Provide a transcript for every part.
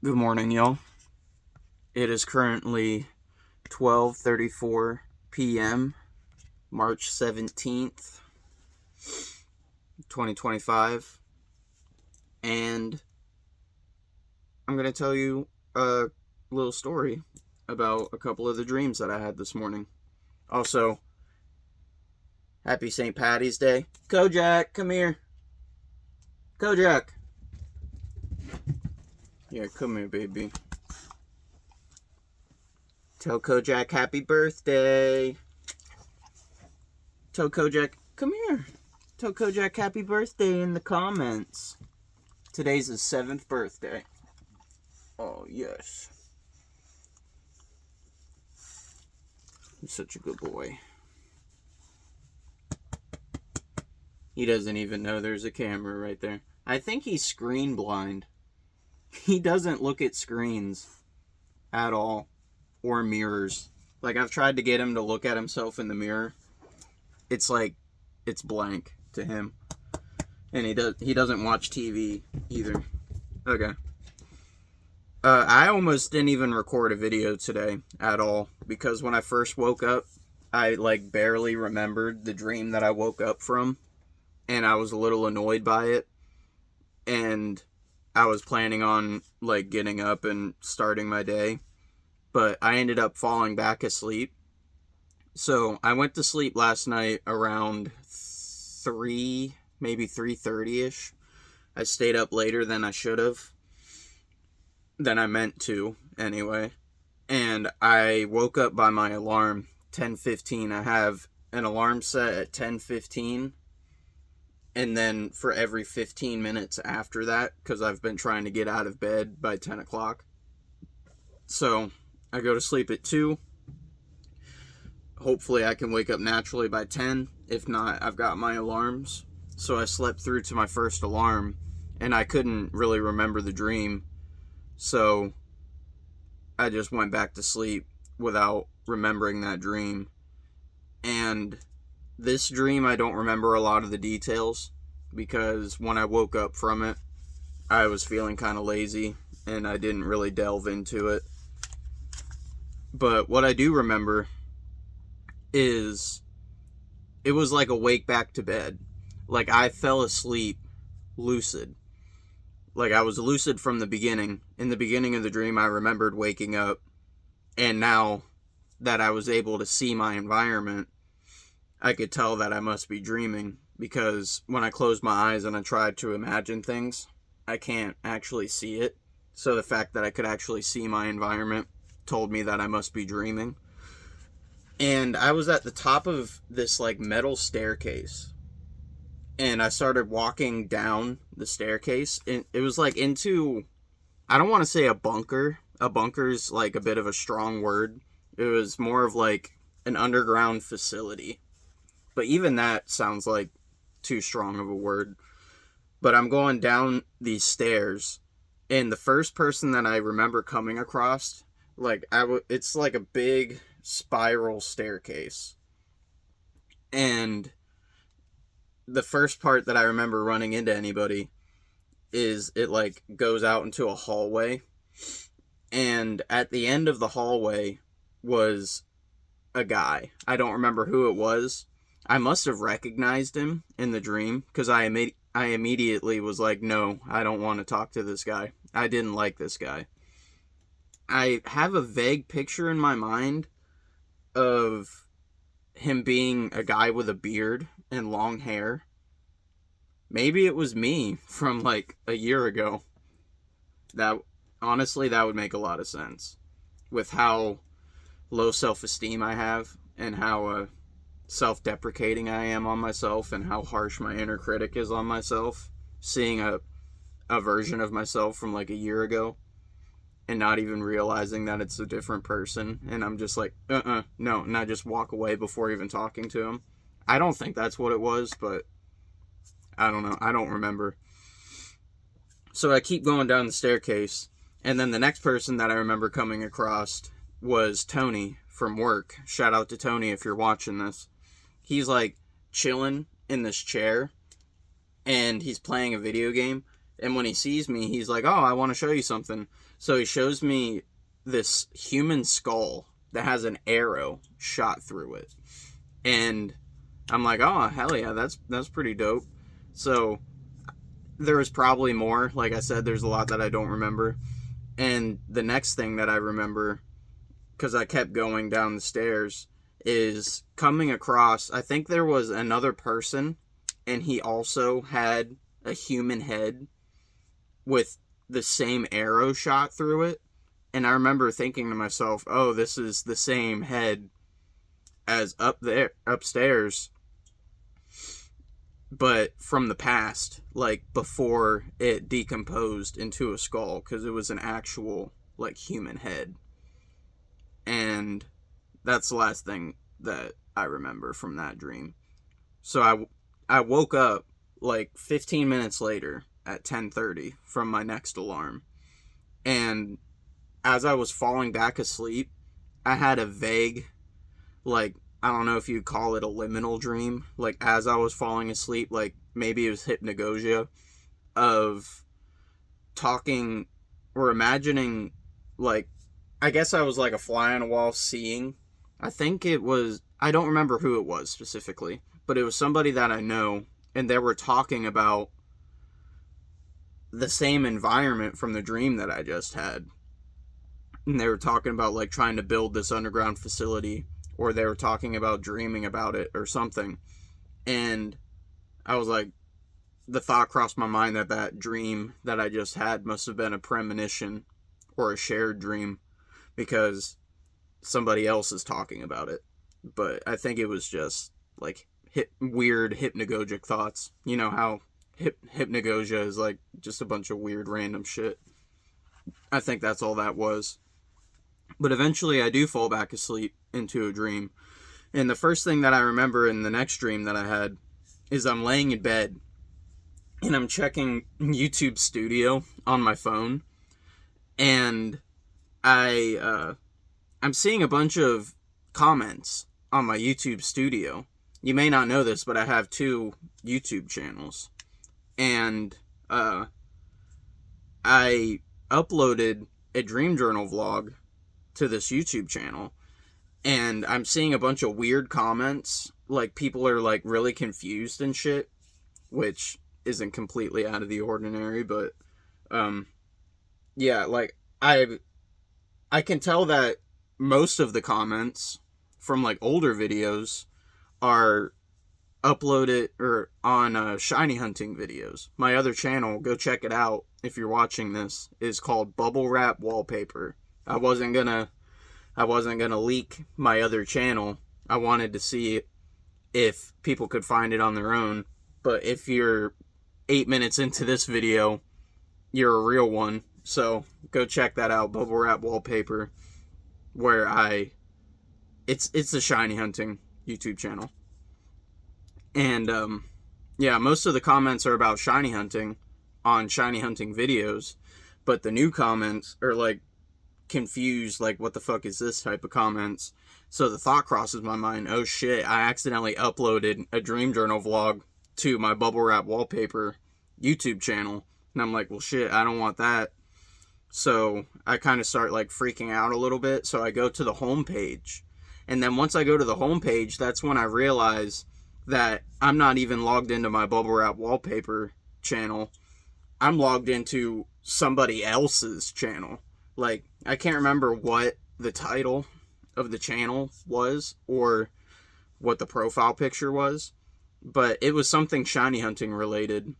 Good morning, y'all. It is currently 12:34 p.m., March 17th, 2025, and I'm going to tell you a little story about a couple of the dreams that I had this morning. Also, happy St. Patty's Day. Kojak, come here. Kojak. Yeah, come here, baby. Tell Kojak happy birthday. Tell Kojak, come here. Tell Kojak happy birthday in the comments. Today's his 7th birthday. Oh, yes. He's such a good boy. He doesn't even know there's a camera right there. I think he's screen blind. He doesn't look at screens at all, or mirrors. Like, I've tried to get him to look at himself in the mirror. It's like, it's blank to him. And he doesn't watch TV either. Okay. I almost didn't even record a video today at all, because when I first woke up, I barely remembered the dream that I woke up from, and I was a little annoyed by it, and I was planning on getting up and starting my day, but I ended up falling back asleep. So I went to sleep last night around 3, maybe 3:30ish. I stayed up later than I should have. Than I meant to, anyway. And I woke up by my alarm, 10:15. I have an alarm set at 10:15. And then for every 15 minutes after that, because I've been trying to get out of bed by 10 o'clock. So I go to sleep at 2. Hopefully I can wake up naturally by 10. If not, I've got my alarms. So I slept through to my first alarm, and I couldn't really remember the dream. So I just went back to sleep without remembering that dream. And this dream, I don't remember a lot of the details, because when I woke up from it, I was feeling kind of lazy and I didn't really delve into it. But what I do remember is it was like a wake back to bed. Like, I fell asleep lucid. Like, I was lucid from the beginning. In the beginning of the dream, I remembered waking up, and now that I was able to see my environment, I could tell that I must be dreaming, because when I close my eyes and I try to imagine things, I can't actually see it. So the fact that I could actually see my environment told me that I must be dreaming. And I was at the top of this metal staircase, and I started walking down the staircase, and it was into, I don't want to say a bunker. A bunker's a bit of a strong word. It was more of an underground facility. But even that sounds like too strong of a word. But I'm going down these stairs, and the first person that I remember coming across, it's like a big spiral staircase. And the first part that I remember running into anybody is it goes out into a hallway, and at the end of the hallway was a guy. I don't remember who it was. I must have recognized him in the dream, because I immediately was like, no, I don't want to talk to this guy. I didn't like this guy. I have a vague picture in my mind of him being a guy with a beard and long hair. Maybe it was me from a year ago. That, honestly, that would make a lot of sense with how low self-esteem I have, and how self-deprecating I am on myself, and how harsh my inner critic is on myself. Seeing a version of myself from a year ago, and not even realizing that it's a different person, and I'm just no, and I just walk away before even talking to him. I don't think that's what it was, but I don't know. I don't remember. So I keep going down the staircase, and then the next person that I remember coming across was Tony from work. Shout out to Tony if you're watching this. He's chilling in this chair, and he's playing a video game. And when he sees me, he's like, oh, I want to show you something. So he shows me this human skull that has an arrow shot through it. And I'm like, oh, hell yeah, that's pretty dope. So there was probably more. Like I said, there's a lot that I don't remember. And the next thing that I remember, because I kept going down the stairs, is coming across, I think there was another person, and he also had a human head with the same arrow shot through it. And I remember thinking to myself, oh, this is the same head as upstairs, but from the past, like before it decomposed into a skull, because it was an actual like human head. And that's the last thing that I remember from that dream. So I woke up like 15 minutes later at 10:30 from my next alarm. And as I was falling back asleep, I had a vague, like, I don't know if you'd call it a liminal dream. Like, as I was falling asleep, like, maybe it was hypnagogia, of talking or imagining, like, I guess I was like a fly on a wall seeing. I think it was, I don't remember who it was specifically, but it was somebody that I know, and they were talking about the same environment from the dream that I just had. And they were talking about, like, trying to build this underground facility, or they were talking about dreaming about it or something. And I was like, the thought crossed my mind that that dream that I just had must have been a premonition or a shared dream, because somebody else is talking about it. But I think it was just like weird hypnagogic thoughts. You know how hypnagogia is like just a bunch of weird random shit. I think that's all that was. But eventually I do fall back asleep into a dream. And the first thing that I remember in the next dream that I had is I'm laying in bed and I'm checking YouTube Studio on my phone. And I'm seeing a bunch of comments on my YouTube Studio. You may not know this, but I have 2 YouTube channels. And I uploaded a dream journal vlog to this YouTube channel, and I'm seeing a bunch of weird comments, like people are like really confused and shit, which isn't completely out of the ordinary, but yeah, like I can tell that most of the comments from like older videos are uploaded or on shiny hunting videos. My other channel, go check it out if you're watching this, is called Bubble Wrap Wallpaper. I wasn't gonna leak my other channel. I wanted to see if people could find it on their own. But if you're 8 minutes into this video, you're a real one. So go check that out, Bubble Wrap Wallpaper, where it's the shiny hunting YouTube channel. And yeah, most of the comments are about shiny hunting on shiny hunting videos, but the new comments are like confused, like what the fuck is this type of comments. So the thought crosses my mind, oh shit, I accidentally uploaded a dream journal vlog to my Bubble Wrap Wallpaper YouTube channel. And I'm like, well shit, I don't want that. So I kind of start like freaking out a little bit. So I go to the home page, and then once I go to the home page, that's when I realize that I'm not even logged into my Bubble Wrap Wallpaper channel. I'm logged into somebody else's channel. Like, I can't remember what the title of the channel was or what the profile picture was, but it was something shiny hunting related.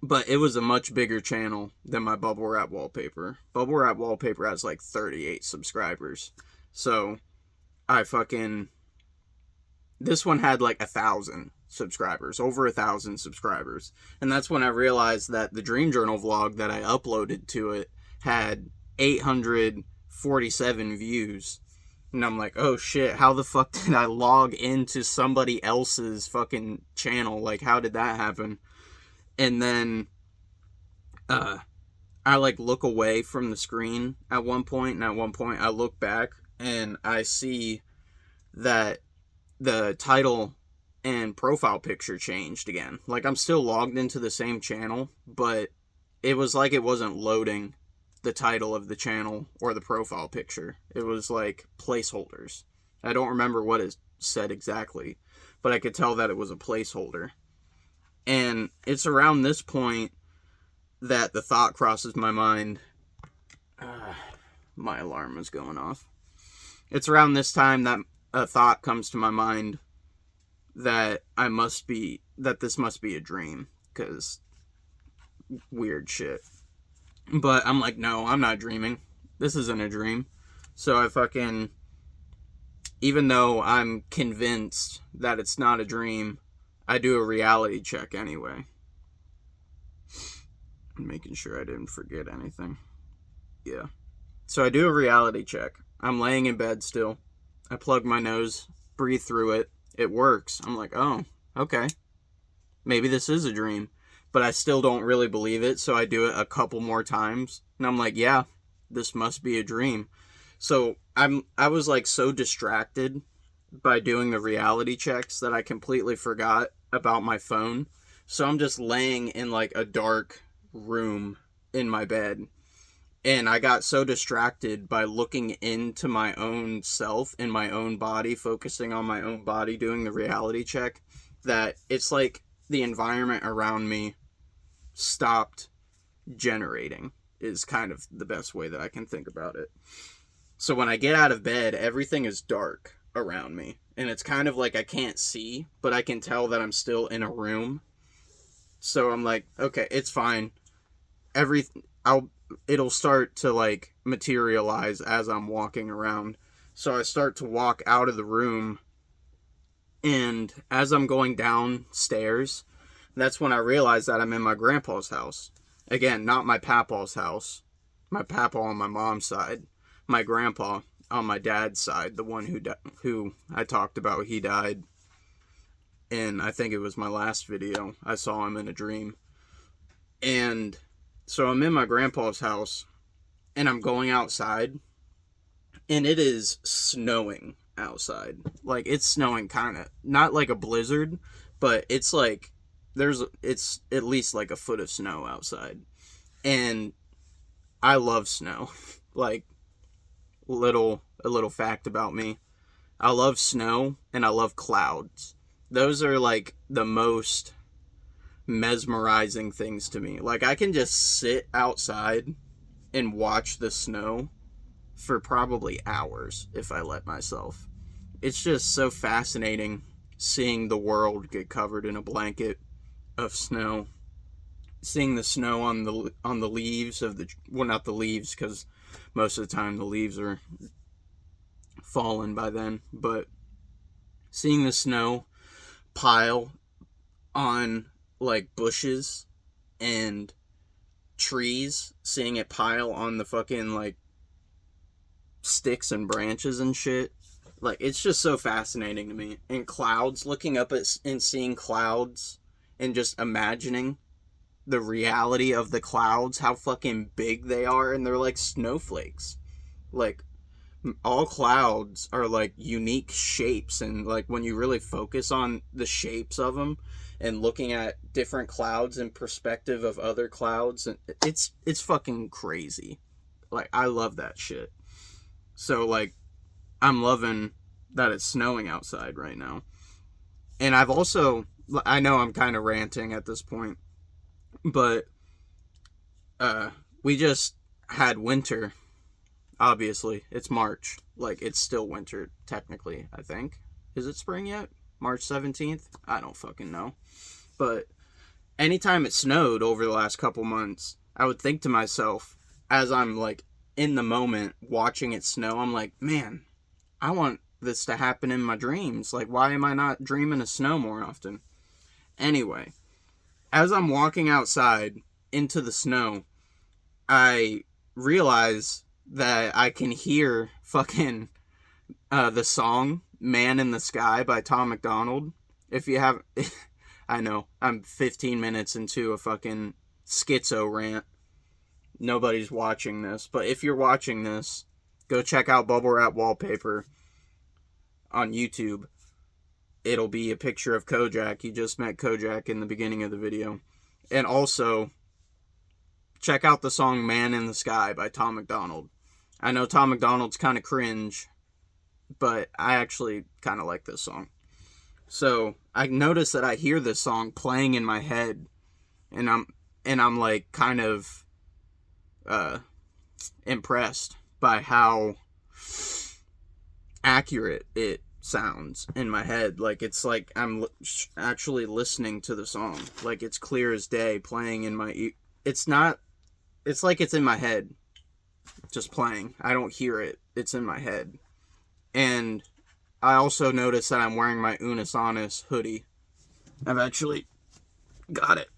But it was a much bigger channel than my Bubble Wrap Wallpaper. Bubble Wrap Wallpaper has like 38 subscribers. So this one had like 1,000 subscribers, over 1,000 subscribers. And that's when I realized that the Dream Journal vlog that I uploaded to it had 847 views. And I'm like, oh shit, how the fuck did I log into somebody else's fucking channel? Like, how did that happen? And then I like look away from the screen at one point, and at one point I look back and I see that the title and profile picture changed again. Like, I'm still logged into the same channel, but it was like it wasn't loading the title of the channel or the profile picture. It was like placeholders. I don't remember what it said exactly, but I could tell that it was a placeholder. And it's around this point that the thought crosses my mind. My alarm was going off. It's around this time that a thought comes to my mind that this must be a dream, because weird shit. But I'm like, no, I'm not dreaming. This isn't a dream. So I fucking, even though I'm convinced that it's not a dream, I do a reality check anyway. I'm making sure I didn't forget anything. Yeah. So I do a reality check. I'm laying in bed still. I plug my nose, breathe through it. It works. I'm like, oh, okay. Maybe this is a dream. But I still don't really believe it, so I do it a couple more times. And I'm like, yeah, this must be a dream. So I was like so distracted by doing the reality checks that I completely forgot about my phone. So I'm just laying in like a dark room in my bed. And I got so distracted by looking into my own self in my own body, focusing on my own body, doing the reality check, that it's like the environment around me stopped generating, is kind of the best way that I can think about it. So when I get out of bed, everything is dark around me. And it's kind of like I can't see, but I can tell that I'm still in a room. So I'm like, okay, it's fine. It'll start to like materialize as I'm walking around. So I start to walk out of the room, and as I'm going downstairs, that's when I realize that I'm in my grandpa's house. Again, not my papa's house. My papa on my mom's side. My grandpa on my dad's side, the one who I talked about, he died. And I think it was my last video. I saw him in a dream. And so I'm in my grandpa's house, and I'm going outside, and it is snowing outside. Like, it's snowing kind of, not like a blizzard, but it's like, it's at least like a foot of snow outside. And I love snow. Like, a little fact about me. I love snow, and I love clouds. Those are like the most mesmerizing things to me. Like, I can just sit outside and watch the snow for probably hours if I let myself. It's just so fascinating seeing the world get covered in a blanket of snow. Seeing the snow on the leaves of the, well, not the leaves, because most of the time the leaves are fallen by then, but seeing the snow pile on like bushes and trees, seeing it pile on the fucking like sticks and branches and shit, like, it's just so fascinating to me. And clouds, looking up at and seeing clouds and just imagining the reality of the clouds, how fucking big they are, and they're like snowflakes. Like, all clouds are like unique shapes, and like when you really focus on the shapes of them and looking at different clouds in perspective of other clouds, and it's fucking crazy. Like, I love that shit. So like, I'm loving that it's snowing outside right now. And I know I'm kind of ranting at this point, but we just had winter. Obviously, it's March. Like, it's still winter, technically, I think. Is it spring yet? March 17th? I don't fucking know. But anytime it snowed over the last couple months, I would think to myself, as I'm, like, in the moment watching it snow, I'm like, man, I want this to happen in my dreams. Like, why am I not dreaming of snow more often? Anyway, as I'm walking outside into the snow, I realize that I can hear fucking the song Man in the Sky by Tom MacDonald. If you have, I know, I'm 15 minutes into a fucking schizo rant. Nobody's watching this, but if you're watching this, go check out Bubble Wrap Wallpaper on YouTube. It'll be a picture of Kojak. You just met Kojak in the beginning of the video. And also, check out the song Man in the Sky by Tom MacDonald. I know Tom MacDonald's kind of cringe, but I actually kind of like this song. So I notice that I hear this song playing in my head, and I'm like kind of impressed by how accurate it sounds in my head. Like, it's like I'm actually listening to the song. Like, it's clear as day playing in my ear. It's like it's in my head, just playing. I don't hear it. It's in my head. And I also noticed that I'm wearing my Unis Honest hoodie. I've actually got it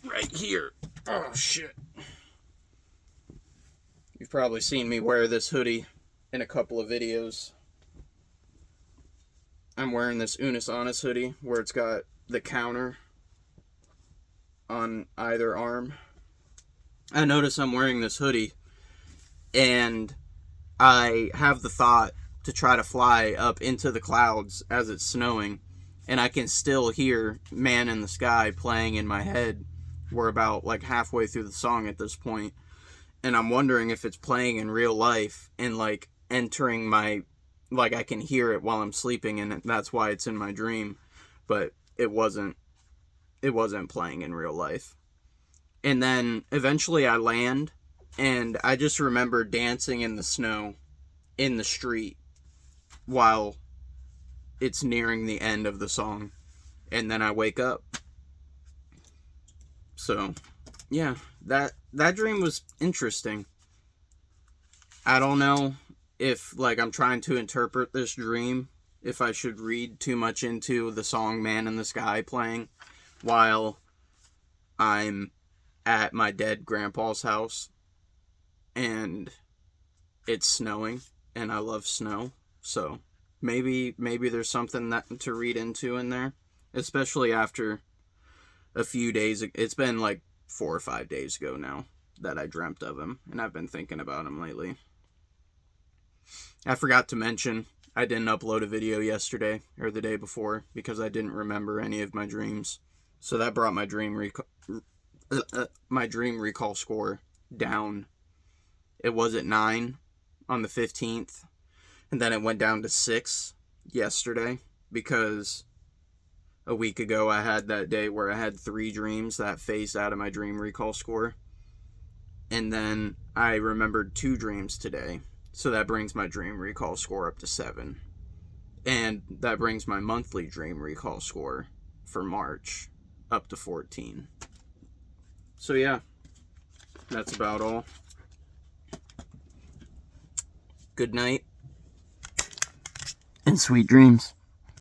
right here. Oh, shit. You've probably seen me wear this hoodie in a couple of videos. I'm wearing this Unis Honest hoodie where it's got the counter on either arm. I notice I'm wearing this hoodie, and I have the thought to try to fly up into the clouds as it's snowing, and I can still hear Man in the Sky playing in my head. We're about like halfway through the song at this point, and I'm wondering if it's playing in real life and like entering my, like I can hear it while I'm sleeping, and that's why it's in my dream. But it wasn't playing in real life. And then eventually I land, and I just remember dancing in the snow in the street while it's nearing the end of the song, and then I wake up. So yeah, that dream was interesting. I don't know if, like, I'm trying to interpret this dream, if I should read too much into the song Man in the Sky playing while I'm at my dead grandpa's house and it's snowing, and I love snow. So maybe there's something that to read into in there, especially after a few days. It's been like 4 or 5 days ago now that I dreamt of him, and I've been thinking about him lately. I forgot to mention, I didn't upload a video yesterday or the day before because I didn't remember any of my dreams. So that brought my dream recall score down. It was at 9 on the 15th, and then it went down to 6 yesterday because a week ago I had that day where I had 3 dreams that phased out of my dream recall score. And then I remembered 2 dreams today. So that brings my dream recall score up to 7. And that brings my monthly dream recall score for March up to 14. So yeah, that's about all. Good night, and sweet dreams.